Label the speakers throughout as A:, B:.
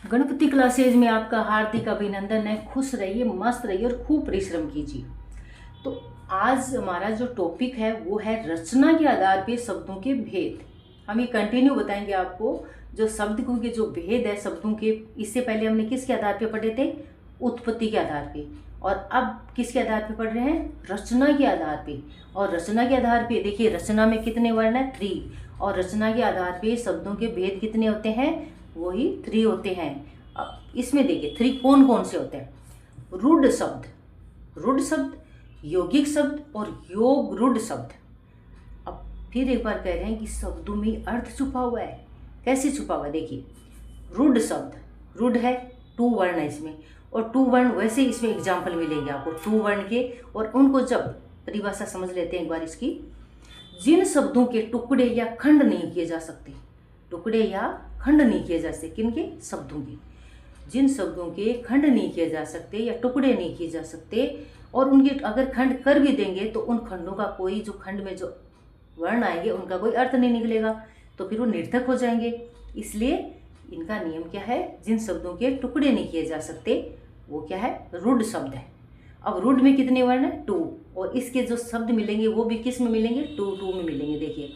A: Ganpati classes में आपका हार्दिक अभिनंदन है। खुश रहिए, मस्त रहिए और खूब परिश्रम कीजिए। तो आज हमारा जो टॉपिक है वो है रचना के आधार पे शब्दों के भेद। हम ये कंटिन्यू बताएंगे आपको जो शब्द के जो भेद है शब्दों के। इससे पहले हमने किसके आधार पे पढ़े थे? उत्पत्ति के आधार पे। और अब किसके आधार पे पढ़ रहे हैं? रचना के आधार पे। और रचना के आधार पे देखिए, रचना में कितने वर्ण है? 3। और रचना के आधार पे शब्दों के भेद कितने होते हैं? वही 3 होते हैं। अब इसमें देखिए 3 कौन कौन से होते हैं? रूढ़ शब्द, रूढ़ शब्द, यौगिक शब्द और योग रूढ़ शब्द। अब फिर एक बार कह रहे हैं कि शब्दों में अर्थ छुपा हुआ है। कैसे छुपा हुआ है? देखिए, रूढ़ शब्द, रूढ़ है 2 वर्ण है इसमें, और 2 वर्ण वैसे इसमें एग्जाम्पल मिलेंगे आपको 2 वर्ण के। और उनको जब परिभाषा समझ लेते हैं एक बार इसकी, जिन शब्दों के टुकड़े या खंड नहीं किए जा सकते, टुकड़े या खंड नहीं किए जा सकते, किनके? शब्दों के। जिन शब्दों के खंड नहीं किए जा सकते या टुकड़े नहीं किए जा सकते, और उनके अगर खंड कर भी देंगे तो उन खंडों का कोई, जो खंड में जो वर्ण आएंगे उनका कोई अर्थ नहीं निकलेगा, तो फिर वो निर्थक हो जाएंगे। इसलिए इनका नियम क्या है? जिन शब्दों के टुकड़े नहीं किए जा सकते वो क्या है? रूढ़ शब्द है। अब रूढ़ में कितने वर्ण है? 2। और इसके जो शब्द मिलेंगे वो भी किस में मिलेंगे? 2 में मिलेंगे। देखिए,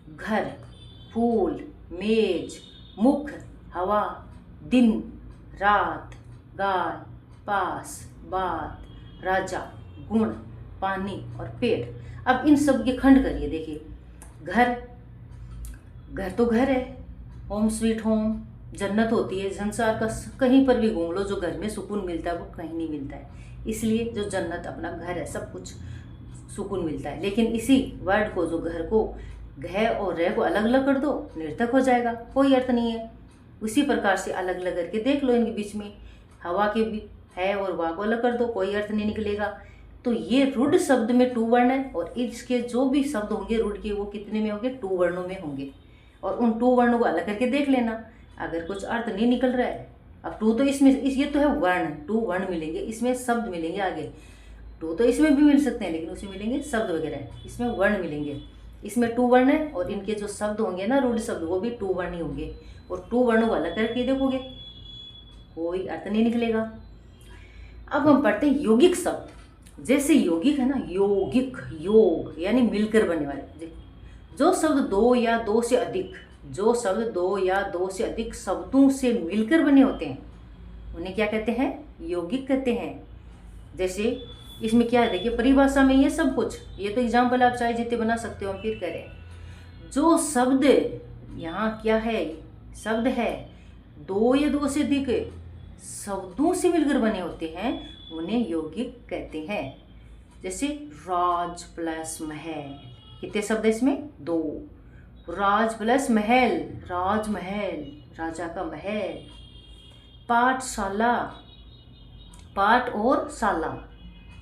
A: घर, फूल, मेज, मुख, हवा, दिन, रात, गाय, पास, बात, राजा, गुण, पानी और पेड़। अब इन सब के खंड करिए। देखिए, घर, घर तो घर है, होम स्वीट होम, जन्नत होती है। संसार का कहीं पर भी घूम लो, जो घर में सुकून मिलता है वो कहीं नहीं मिलता है। इसलिए जो जन्नत अपना घर है, सब कुछ सुकून मिलता है। लेकिन इसी वर्ड को, जो घर को, घ और रे को अलग अलग कर दो, निर्थक हो जाएगा, कोई अर्थ नहीं है। उसी प्रकार से अलग अलग करके देख लो इनके बीच में, हवा के भी है और वाह को अलग कर दो, कोई अर्थ नहीं निकलेगा। तो ये रूढ़ शब्द में 2 वर्ण है, और इसके जो भी शब्द होंगे रूढ़ के वो कितने में होंगे? 2 वर्णों में होंगे। और उन 2 वर्णों को अलग करके देख लेना, अगर कुछ अर्थ नहीं निकल रहा है। अब 2 तो इसमें ये तो है वर्ण, 2 वर्ण मिलेंगे, इसमें शब्द मिलेंगे आगे। 2 तो इसमें भी मिल सकते हैं, लेकिन उसमें मिलेंगे शब्द वगैरह, इसमें वर्ण मिलेंगे। इसमें 2 वर्ण है और इनके जो शब्द होंगे ना रूढ़ शब्द, वो भी 2 वर्ण ही होंगे। और 2 वर्णों को अलग करके देखोगे, कोई अर्थ नहीं निकलेगा। अब हम पढ़ते हैं यौगिक शब्द। जैसे यौगिक है ना, यौगिक, योग यानी मिलकर बनने वाले। जो शब्द 2 या 2 से अधिक, जो शब्द 2 या 2 से अधिक शब्दों से मिलकर बने होते हैं उन्हें क्या कहते हैं? यौगिक कहते हैं। जैसे इसमें क्या है? देखिए, परिभाषा में ये सब कुछ, ये तो एग्जाम्पल आप चाहे जितने बना सकते हो। हम फिर करें, जो शब्द यहाँ क्या है? शब्द है 2 या 2 से अधिक शब्दों से मिलकर बने होते हैं, उन्हें यौगिक कहते हैं। जैसे राज प्लस महल, कितने शब्द है इसमें? 2। राज प्लस महल, राजमहल, राजा का महल। पाठशाला, पाठ और शाला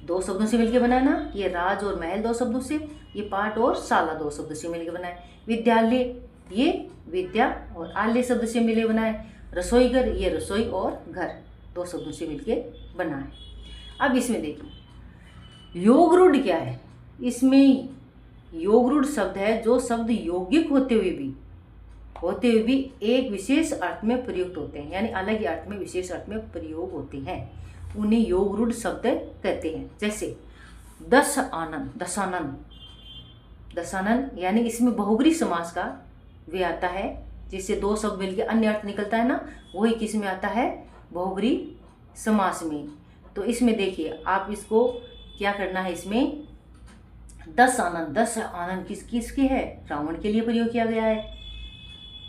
A: 2 शब्दों से मिलकर बना ना, ये राज और महल 2 शब्दों से, ये पाठ और शाला 2 शब्दों से मिलकर बना है। विद्यालय, ये विद्या और आलय शब्द से मिले बना है। रसोईघर, ये रसोई और घर 2 शब्दों से मिलके बना है। अब इसमें देखिए, योग रूढ़ क्या है? इसमें योग रूढ़ शब्द है जो शब्द यौगिक होते हुए भी एक विशेष अर्थ में प्रयुक्त होते हैं, यानी अलग ही अर्थ में, विशेष अर्थ में प्रयोग होते हैं, उन्हें योग रूढ़ शब्द कहते हैं। जैसे दस आनंद, दशानन, दशानन यानी इसमें बहुब्री समास का वे आता है, जिससे 2 शब्द मिलकर अन्य अर्थ निकलता है ना, वही किस में आता है? बहुब्री समास में। तो इसमें देखिए, आप इसको क्या करना है? इसमें 10 आनंद, 10 आनंद किसके है? रावण के लिए प्रयोग किया गया है।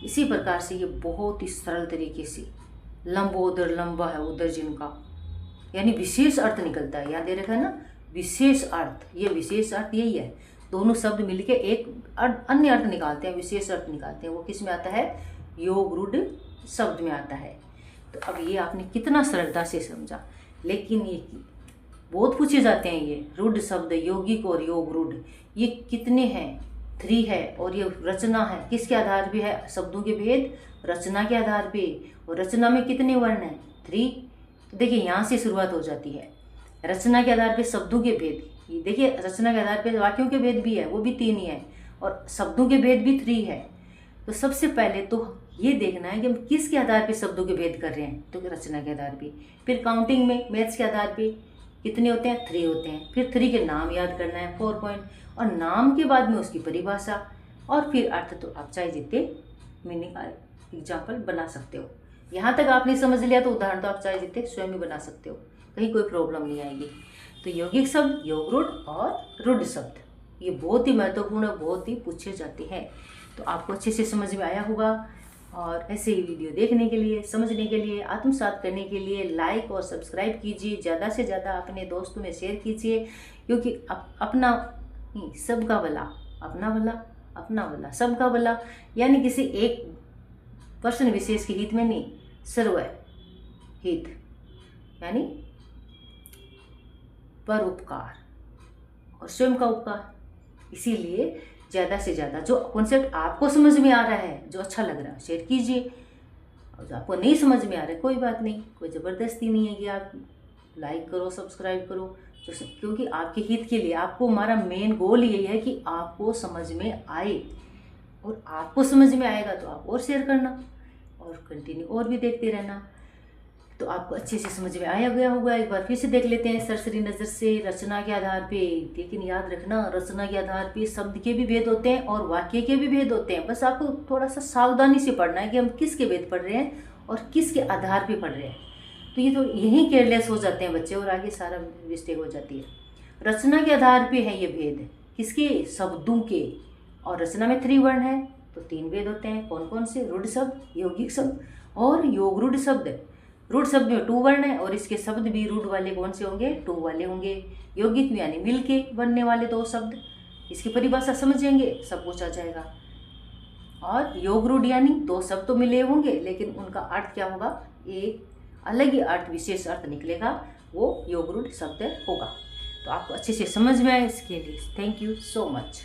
A: इसी प्रकार से ये बहुत ही सरल तरीके से, लंबोदर, लंबा है उदर जिनका, यानी विशेष अर्थ निकलता है। याद दे रखा है ना, विशेष अर्थ। ये विशेष अर्थ यही है, दोनों शब्द मिलके एक अन्य अर्थ निकालते हैं, विशेष अर्थ निकालते हैं। वो किस में आता है? योग रूढ़ शब्द में आता है। तो अब ये आपने कितना सरलता से समझा। लेकिन ये बहुत पूछे जाते हैं, ये रूढ़ शब्द, यौगिक और योग रूढ़, ये कितने हैं? 3 है। और ये रचना है, किसके आधार पे है? शब्दों के भेद रचना के आधार पे। और रचना में कितने वर्ण हैं? 3। तो देखिए, यहाँ से शुरुआत हो जाती है। रचना के आधार पे शब्दों के भेद, ये देखिए, रचना के आधार पे वाक्यों के भेद भी है, वो भी 3 ही है, और शब्दों के भेद भी 3 है। तो सबसे पहले तो ये देखना है कि हम किसके आधार पे शब्दों के भेद कर रहे हैं, तो रचना के आधार पे। फिर काउंटिंग में मैथ्स के आधार पे कितने होते हैं, 3 होते हैं। फिर 3 के नाम याद करना है, 4 पॉइंट, और नाम के बाद में उसकी परिभाषा, और फिर अर्थ। तो आप चाहे जितने मीनिंग का एग्जाम्पल बना सकते हो। यहाँ तक आपने समझ लिया तो उदाहरण तो आप चाहे जितने स्वयं भी बना सकते हो, कहीं कोई प्रॉब्लम नहीं आएगी। तो यौगिक शब्द, योग रूढ़ और रूढ़ शब्द, ये बहुत ही महत्वपूर्ण, बहुत ही पूछे जाते हैं। तो आपको अच्छे से समझ में आया होगा। और ऐसे ही वीडियो देखने के लिए, समझने के लिए, आत्मसात करने के लिए लाइक और सब्सक्राइब कीजिए। ज़्यादा से ज़्यादा अपने दोस्तों में शेयर कीजिए, क्योंकि अपना नहीं, सबका भला, अपना भला, अपना भला, सबका भला, यानी किसी एक पर्सन विशेष के हित में नहीं, सर्व हित, यानी पर उपकार और स्वयं का उपकार। इसीलिए ज़्यादा से ज़्यादा जो कॉन्सेप्ट आपको समझ में आ रहा है, जो अच्छा लग रहा है, शेयर कीजिए। और जो आपको नहीं समझ में आ रहा है, कोई बात नहीं, कोई ज़बरदस्ती नहीं है कि आप लाइक करो, सब्सक्राइब करो, क्योंकि आपके हित के लिए। आपको, हमारा मेन गोल यही है कि आपको समझ में आए, और आपको समझ में आएगा तो आप और शेयर करना और कंटिन्यू और भी देखते रहना। तो आपको अच्छे से समझ में आया गया होगा। एक बार फिर से देख लेते हैं सरसरी नज़र से रचना के आधार पे। लेकिन याद रखना, रचना के आधार पे शब्द के भी भेद होते हैं और वाक्य के भी भेद होते हैं। बस आपको थोड़ा सा सावधानी से पढ़ना है कि हम किसके भेद पढ़ रहे हैं और किसके आधार पे पढ़ रहे हैं। तो ये तो यहीं केयरलेस हो जाते हैं बच्चे, और आगे सारा मिस्टेक हो जाती है। रचना के आधार पर है ये भेद, किसके, शब्दों के। और रचना में 3 वर्ण है तो 3 भेद होते हैं। कौन कौन से, रूढ़ शब्द, यौगिक शब्द और योग रूढ़ शब्द। रूढ़ शब्द में 2 वर्ण है और इसके शब्द भी रूढ़ वाले कौन से होंगे, 2 वाले होंगे। यौगिक में यानी मिल के बनने वाले 2 शब्द, इसकी परिभाषा समझेंगे, सब कुछ आ जाएगा। और योग रूढ़ यानी 2 शब्द तो मिले होंगे, लेकिन उनका अर्थ क्या होगा, एक अलग ही अर्थ, विशेष अर्थ निकलेगा, वो योग रूढ़ शब्द होगा। तो आपको अच्छे से समझ में आए, इसके लिए थैंक यू सो मच।